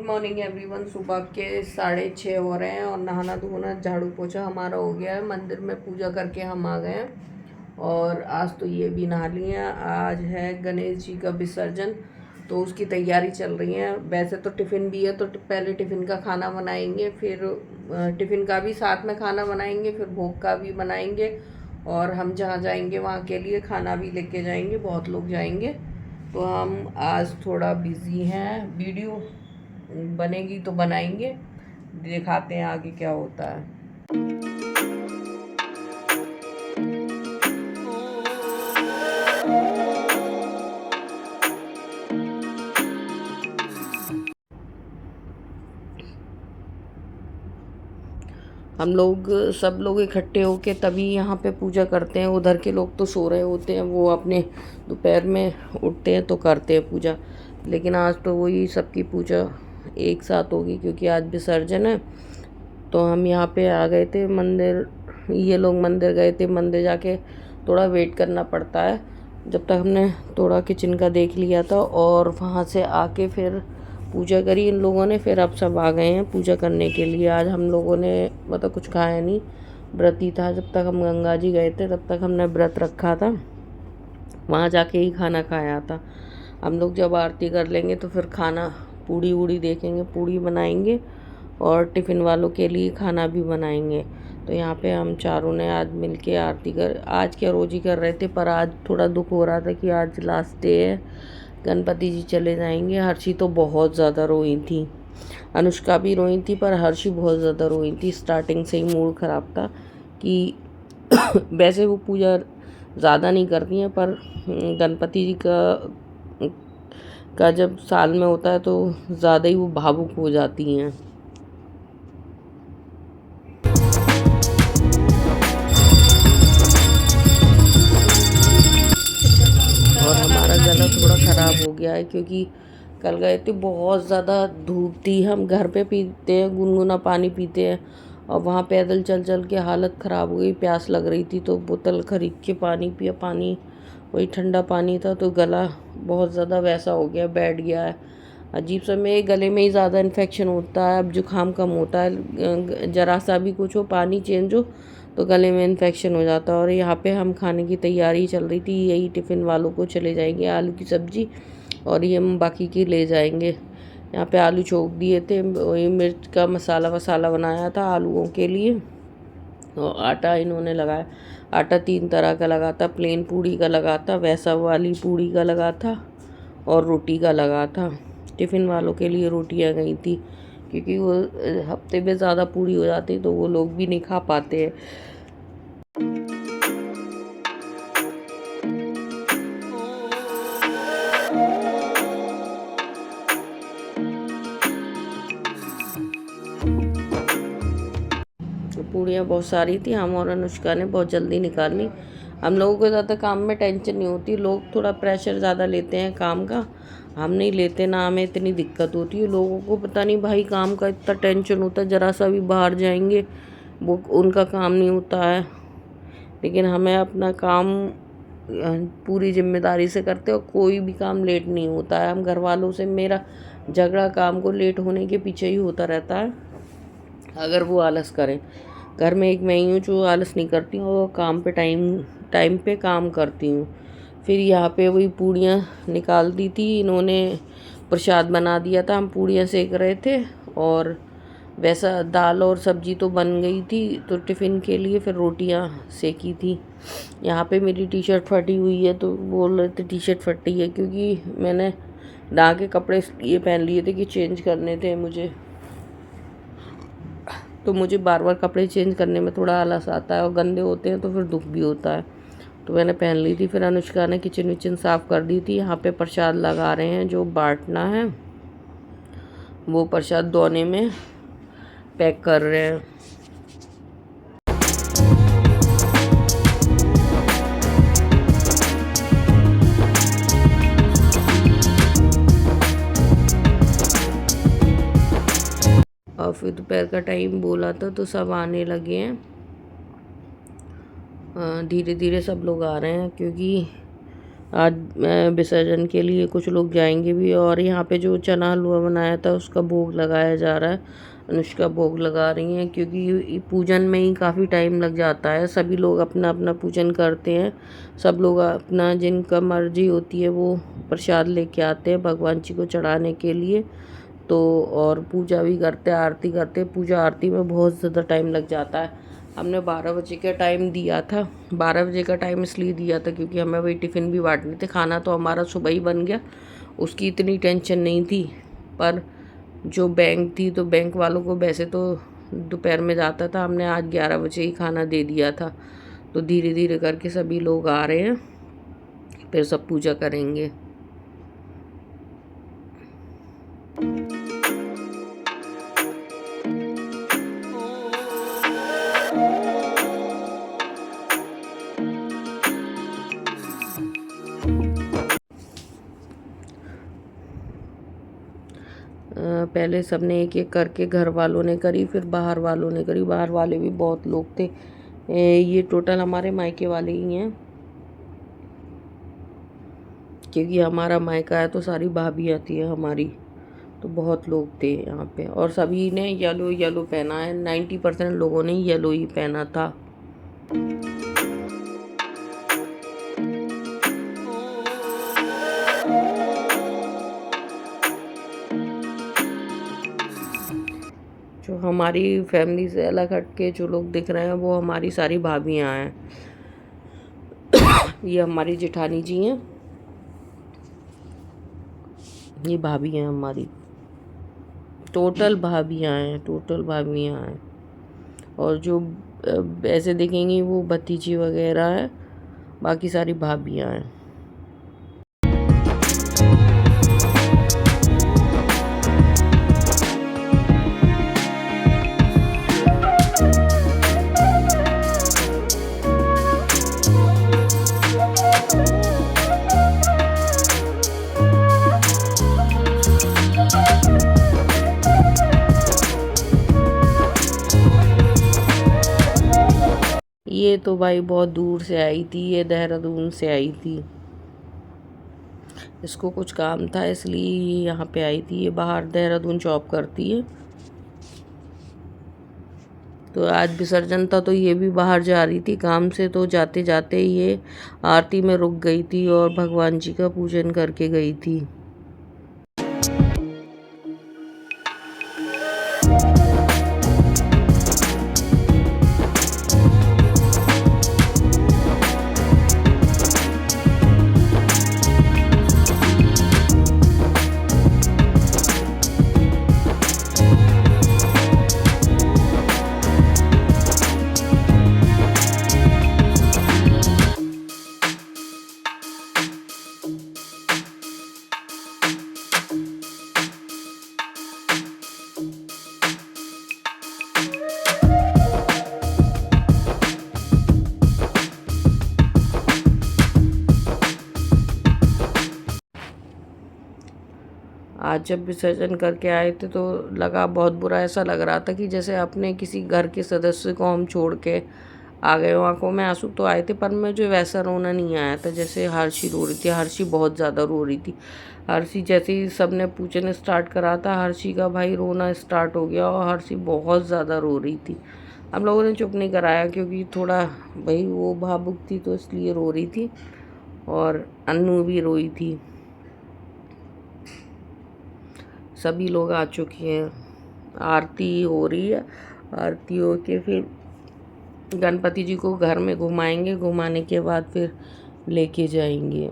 Morning everyone. सुबह के 6:30 हो रहे हैं और नहाना धोना झाड़ू पोछा हमारा हो गया है। मंदिर में पूजा करके हम आ गए हैं और आज तो ये भी नहा लिए हैं। आज है गणेश जी का विसर्जन, तो उसकी तैयारी चल रही है। वैसे तो टिफ़िन भी है, तो पहले टिफ़िन का खाना बनाएंगे, फिर टिफ़िन का भी साथ में खाना बनाएंगे, फिर भोग का भी बनाएंगे और हम जहाँ जाएंगे वहाँ के लिए खाना भी लेके जाएंगे। बहुत लोग जाएंगे, तो हम आज थोड़ा बिज़ी हैं। वीडियो बनेगी तो बनाएंगे, दिखाते हैं आगे क्या होता है। हम लोग सब लोग इकट्ठे होके तभी यहाँ पे पूजा करते हैं। उधर के लोग तो सो रहे होते हैं, वो अपने दोपहर में उठते हैं तो करते हैं पूजा, लेकिन आज तो वही सबकी पूजा एक साथ होगी क्योंकि आज विसर्जन है। तो हम यहाँ पे आ गए थे मंदिर, ये लोग मंदिर गए थे। मंदिर जाके थोड़ा वेट करना पड़ता है, जब तक हमने थोड़ा किचन का देख लिया था और वहाँ से आके फिर पूजा करी इन लोगों ने। फिर अब सब आ गए हैं पूजा करने के लिए। आज हम लोगों ने मतलब कुछ खाया नहीं, व्रत ही था। जब तक हम गंगा जी गए थे तब तक हमने व्रत रखा था, वहाँ जाके ही खाना खाया था। हम लोग जब आरती कर लेंगे तो फिर खाना पूड़ी वूड़ी देखेंगे, पूड़ी बनाएंगे और टिफ़िन वालों के लिए खाना भी बनाएंगे। तो यहाँ पे हम चारों ने आज मिल के आरती आज क्या रोज़ ही कर रहे थे, पर आज थोड़ा दुख हो रहा था कि आज लास्ट डे है, गणपति जी चले जाएंगे। हर्षी तो बहुत ज़्यादा रोई थी, अनुष्का भी रोई थी, पर हर्षी बहुत ज़्यादा रोई थी। स्टार्टिंग से ही मूड ख़राब था कि वैसे वो पूजा ज़्यादा नहीं करती हैं, पर गणपति जी का जब साल में होता है तो ज़्यादा ही वो भावुक हो जाती हैं। और हमारा गला थोड़ा ख़राब हो गया है क्योंकि कल गए थे, बहुत ज़्यादा धूप थी। हम घर पे पीते हैं, गुनगुना पानी पीते हैं, और वहाँ पैदल चल चल के हालत ख़राब हो गई। प्यास लग रही थी तो बोतल ख़रीद के पानी पिया। पानी वही ठंडा पानी था, तो गला बहुत ज़्यादा वैसा हो गया, बैठ गया है अजीब सा। मेरे गले में ही ज़्यादा इन्फेक्शन होता है। अब जुकाम कम होता है, ज़रा सा भी कुछ हो, पानी चेंज हो तो गले में इन्फेक्शन हो जाता है। और यहाँ पे हम खाने की तैयारी चल रही थी, यही टिफ़िन वालों को चले जाएंगे आलू की सब्ज़ी, और ये हम बाकी की ले जाएंगे। यहाँ पे आलू छोक दिए थे, वही मिर्च का मसाला वसाला बनाया था आलूओं के लिए। और आटा इन्होंने लगाया, आटा 3 तरह का लगा था, प्लेन पूड़ी का लगा था, वैसा वाली पूड़ी का लगा था और रोटी का लगा था। टिफ़िन वालों के लिए रोटियां गई थी क्योंकि वो हफ्ते में ज़्यादा पूड़ी हो जाती तो वो लोग भी नहीं खा पाते हैं। तो पूड़ियाँ बहुत सारी थी, हम और अनुष्का ने बहुत जल्दी निकाल ली। हम लोगों को ज़्यादा काम में टेंशन नहीं होती, लोग थोड़ा प्रेशर ज़्यादा लेते हैं काम का, हम नहीं लेते ना, हमें इतनी दिक्कत होती है। लोगों को पता नहीं भाई काम का इतना टेंशन होता है, ज़रा सा भी बाहर जाएंगे वो उनका काम नहीं होता है। लेकिन हमें अपना काम पूरी जिम्मेदारी से करते और कोई भी काम लेट नहीं होता है। हम घर वालों से, मेरा झगड़ा काम को लेट होने के पीछे ही होता रहता है अगर वो आलस करें। घर में एक मैं ही हूँ जो आलस नहीं करती हूँ और काम पे टाइम पे काम करती हूँ। फिर यहाँ पे वही पूड़ियाँ निकाल दी थी इन्होंने, प्रसाद बना दिया था, हम पूड़ियाँ सेक रहे थे। और वैसा दाल और सब्जी तो बन गई थी, तो टिफ़िन के लिए फिर रोटियाँ सेकी थी। यहाँ पे मेरी टी शर्ट फटी हुई है, तो बोल रहे थे टी शर्ट फटी है क्योंकि मैंने नहा के कपड़े ये पहन लिए थे कि चेंज करने थे मुझे, तो मुझे बार बार कपड़े चेंज करने में थोड़ा आलस आता है और गंदे होते हैं तो फिर दुख भी होता है, तो मैंने पहन ली थी। फिर अनुष्का ने किचन विचन साफ़ कर दी थी। यहाँ पे प्रसाद लगा रहे हैं, जो बांटना है वो प्रसाद दोने में पैक कर रहे हैं। और फिर दोपहर का टाइम बोला था तो सब आने लगे हैं, धीरे धीरे सब लोग आ रहे हैं क्योंकि आज विसर्जन के लिए कुछ लोग जाएंगे भी। और यहाँ पे जो चना हलवा बनाया था उसका भोग लगाया जा रहा है। अनुष्का भोग लगा रही हैं क्योंकि पूजन में ही काफ़ी टाइम लग जाता है। सभी लोग अपना अपना पूजन करते हैं। सब लोग अपना जिनका मर्जी होती है वो प्रसाद लेके आते हैं भगवान जी को चढ़ाने के लिए। तो और पूजा भी करते हैं, आरती करते हैं। पूजा आरती में बहुत ज़्यादा टाइम लग जाता है। हमने 12 बजे का टाइम दिया था। 12 बजे का टाइम इसलिए दिया था क्योंकि हमें वही टिफ़िन भी बांटने थे। खाना तो हमारा सुबह ही बन गया, उसकी इतनी टेंशन नहीं थी। पर जो बैंक थी तो बैंक वालों को वैसे तो दोपहर में जाता था, हमने आज 11 बजे ही खाना दे दिया था। तो धीरे धीरे करके सभी लोग आ रहे हैं, फिर सब पूजा करेंगे। पहले सबने एक एक करके घर वालों ने करी, फिर बाहर वालों ने करी। बाहर वाले भी बहुत लोग थे। ये टोटल हमारे मायके वाले ही हैं क्योंकि हमारा मायका है तो सारी भाभी आती है हमारी। तो बहुत लोग थे यहाँ पे और सभी ने येलो येलो पहना है। 90% लोगों ने येलो ही पहना था। जो हमारी फैमिली से अलग हट के जो लोग दिख रहे हैं वो हमारी सारी भाभियाँ हैं। ये हमारी जेठानी जी हैं, ये भाभी हैं हमारी। टोटल भाभियाँ हैं, टोटल भाभियाँ हैं। और जो ऐसे देखेंगी वो भतीजी वगैरह है, बाकी सारी भाभियाँ हैं। ये तो भाई बहुत दूर से आई थी, ये देहरादून से आई थी। इसको कुछ काम था इसलिए ये यहाँ पे आई थी। ये बाहर देहरादून जॉब करती है। तो आज विसर्जन था तो ये भी बाहर जा रही थी काम से। तो जाते जाते ये आरती में रुक गई थी और भगवान जी का पूजन करके गई थी। आज जब विसर्जन करके आए थे तो लगा बहुत बुरा। ऐसा लग रहा था कि जैसे अपने किसी घर के सदस्य को हम छोड़ के आ गए। आंखों में आंसू तो आए थे पर मुझे वैसा रोना नहीं आया था जैसे हर्षी रो रही थी। हर्षी बहुत ज़्यादा रो रही थी। हर्षी जैसे ही सब ने पूछने स्टार्ट करा था, हर्षी का भाई रोना स्टार्ट हो गया और हर्षी बहुत ज़्यादा रो रही थी। हम लोगों ने चुप नहीं कराया क्योंकि थोड़ा भाई वो भावुक थी तो इसलिए रो रही थी। और अन्नू भी रोई थी। सभी लोग आ चुके हैं, आरती हो रही है। आरती हो के फिर गणपति जी को घर में घुमाएंगे, घुमाने के बाद फिर लेके जाएंगे।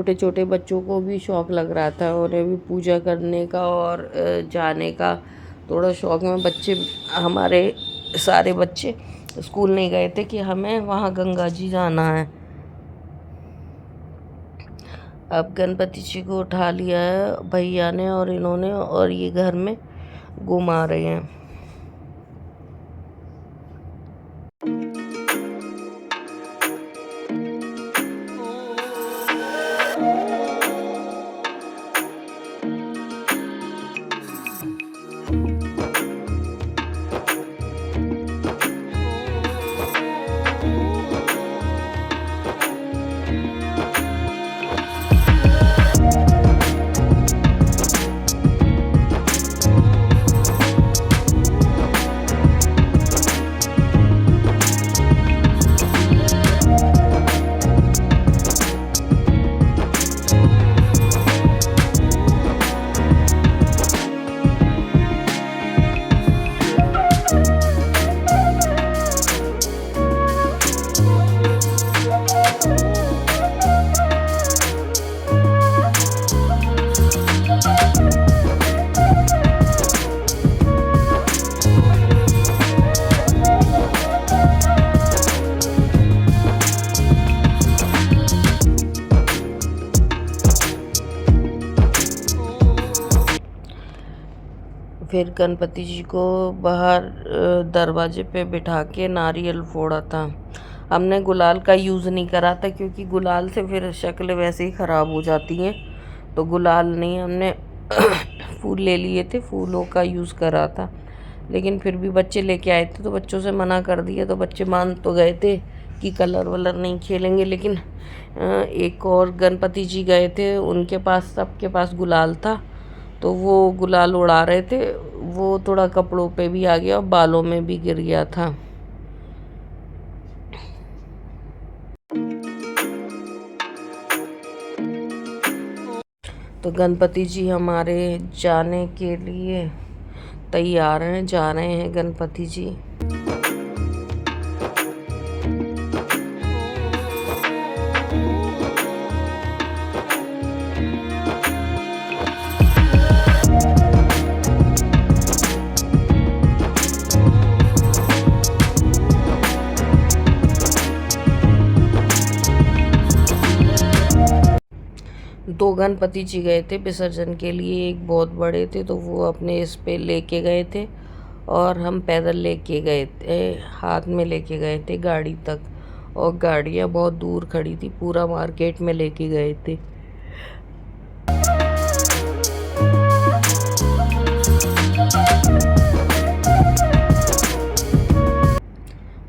छोटे छोटे बच्चों को भी शौक़ लग रहा था, उन्हें भी पूजा करने का और जाने का थोड़ा शौक़ में। बच्चे हमारे सारे बच्चे स्कूल नहीं गए थे कि हमें वहाँ गंगा जी जाना है। अब गणपति जी को उठा लिया है भैया ने और इन्होंने, और ये घर में घुमा रहे हैं। फिर गणपति जी को बाहर दरवाजे पे बिठा के नारियल फोड़ा था। हमने गुलाल का यूज़ नहीं करा था क्योंकि गुलाल से फिर शक्ल वैसे ही ख़राब हो जाती है, तो गुलाल नहीं, हमने फूल ले लिए थे, फूलों का यूज़ करा था। लेकिन फिर भी बच्चे लेके आए थे तो बच्चों से मना कर दिया, तो बच्चे मान तो गए थे कि कलर वलर नहीं खेलेंगे। लेकिन एक और गणपति जी गए थे, उनके पास, सबके पास गुलाल था, तो वो गुलाल उड़ा रहे थे, वो थोड़ा कपड़ों पे भी आ गया और बालों में भी गिर गया था। तो गणपति जी हमारे जाने के लिए तैयार हैं, जा रहे हैं गणपति जी। 2 गणपति जी गए थे विसर्जन के लिए, एक बहुत बड़े थे तो वो अपने इस पे लेके गए थे और हम पैदल लेके गए थे, हाथ में लेके गए थे गाड़ी तक, और गाड़ियाँ बहुत दूर खड़ी थी, पूरा मार्केट में लेके गए थे।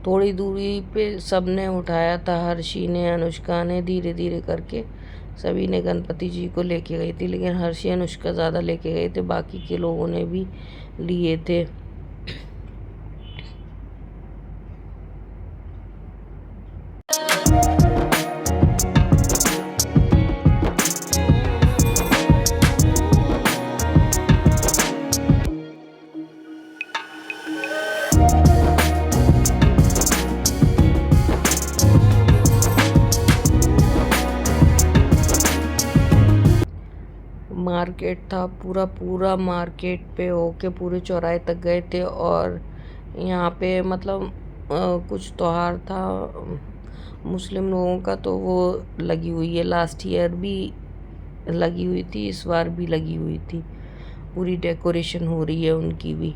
थोड़ी दूरी पे सबने उठाया था, हर्षी ने, अनुष्का ने, धीरे धीरे करके सभी ने गणपति जी को लेके गई थी। लेकिन हर्षी, अनुष्का ज़्यादा लेके गए थे, बाकी के लोगों ने भी लिए थे। मार्केट था, पूरा मार्केट पे होके पूरे चौराहे तक गए थे। और यहाँ पे मतलब कुछ त्योहार था मुस्लिम लोगों का, तो वो लगी हुई है, लास्ट ईयर भी लगी हुई थी, इस बार भी लगी हुई थी, पूरी डेकोरेशन हो रही है उनकी भी।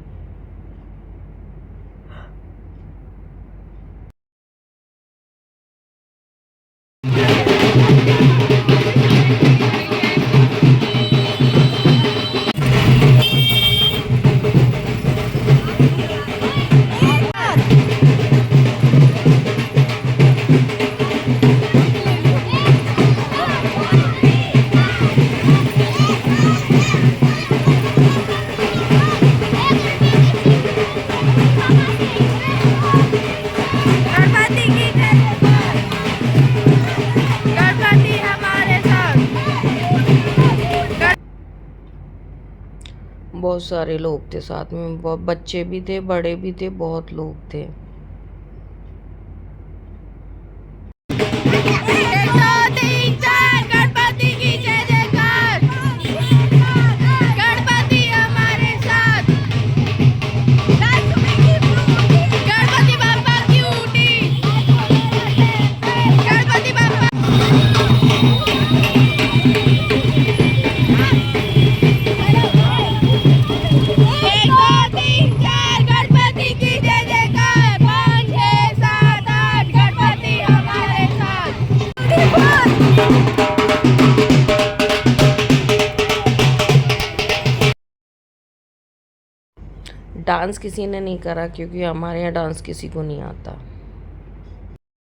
बहुत सारे लोग थे साथ में, बहुत बच्चे भी थे, बड़े भी थे, बहुत लोग थे। गणपति डांस किसी ने नहीं करा क्योंकि हमारे यहाँ डांस किसी को नहीं आता।